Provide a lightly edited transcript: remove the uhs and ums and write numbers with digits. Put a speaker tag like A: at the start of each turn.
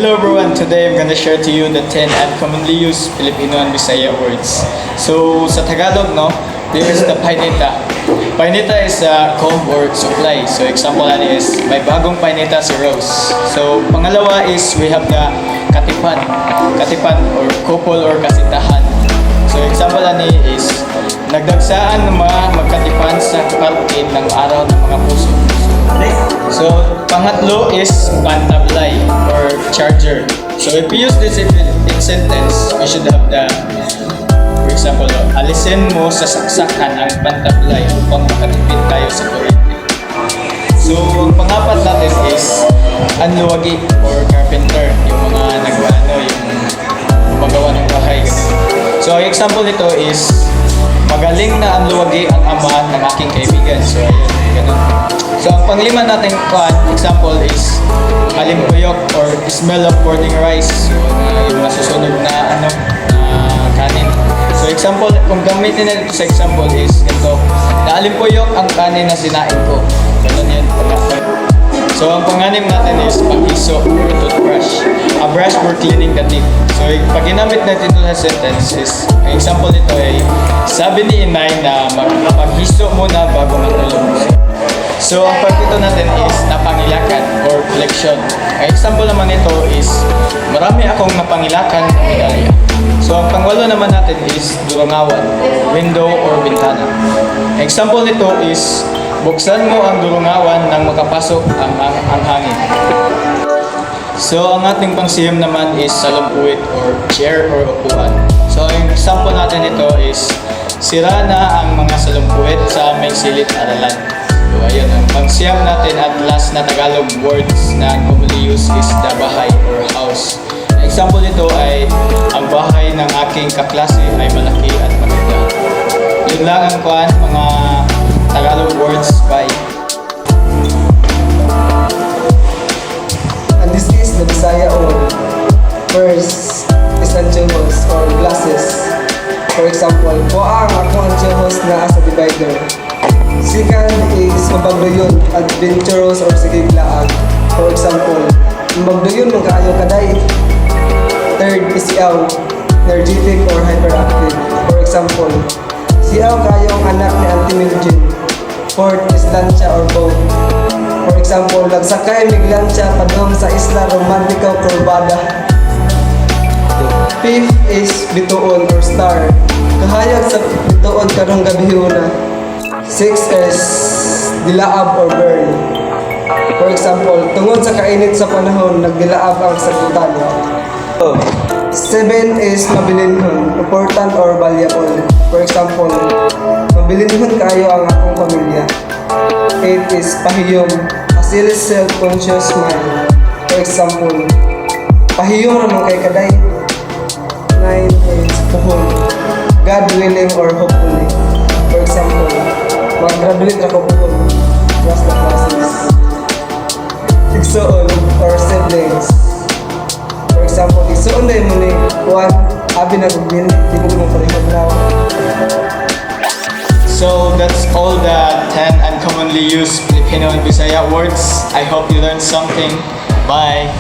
A: Hello everyone, today I'm gonna share to you the 10 uncommonly used Filipino and Bisaya words. So sa Tagalog, no, there is the painita. Painita is a comb or supply. So example ani is may bagong painita si Rose. So pangalawa is we have the katipan. Katipan or couple or kasitahan. So example ani is nagdagsaan ng mga magkatipan sa parke ng araw ng mga puso. So, pangatlo is pantablay or charger. So, if we use this in sentence, we should have the, for example, alisin mo sa saksakan ang pantablay upang makatipid tayo sa kuryente. So, ang pangapat natin is anluwagi or carpenter, yung mga yung magawa ng bahay. So, ang example nito is magaling na anluwagi ang ama ng aking kaibigan. So, ayun, ganun. So, ang panglima natin example is alimpuyok or smell of burning rice. So, yung masusunod na kanin. So, example, kung gamitin natin sa example is ito, na alimpuyok ang kanin na sinain ko. Ganun yun. So, ang panganim natin is panghiso or toothbrush. A brush for cleaning the teeth. So, pag ginamit natin ito sa sentence is, ang example nito ay, sabi ni inay na maghiso muna bago matulog. So, ang pagkito natin is napangilakan or collection. Ang example naman nito is marami akong napangilakan na medalya. So, ang pangwalo naman natin is durangawan, window or bintana. Ang example nito is buksan mo ang durangawan nang makapasok ang hangin. So, ang ating pangsiyam naman is salampuit or chair or upuan. So, ang example natin nito is sira na ang mga salampuit sa aming silid-aralan. So, ayun, ang pangsiyam natin at last na Tagalog words na commonly used is the bahay or house. Ang example nito ay ang bahay ng aking kaklase ay malaki at maganda. Yun lang ang mga Tagalog words. Bye!
B: And this is the Bisaya or first is anchos or glasses. For example, kuha ang akong anchos na sa divider. Second is mabagdoyon, adventurous or sigiglaag. For example, mabagdoyon mong kaayo kaday. Third is siyaw, energetic or hyperactive. For example, siyaw kayong anak ni Auntie Mildred. Fourth is lansya or boat. For example, nagsakay miglansya padong sa isla romantika o kurbada. Fifth is bituon or star. Kahayag sa bituon karong gabihuna. Sixth is dilaab or burn. For example, tungod sa kainit sa panahon, nagdilaab ang sagutan. Seven is mabilinhon, important or valuable. For example, mabilinhon kayo ang akong pamilya. Eight is pahiyom, a silly self-conscious mind. For example, pahiyom naman kay kaday. Nine is puhon, God willing or hopefully. For example, mag-graduate ako po across the classes. Igsoon or siblings. For example, igsoon na mo ni Juan, abi na gugin, di mo naman parehod na.
A: So that's all the 10 uncommonly used Filipino and Bisaya words. I hope you learned something. Bye!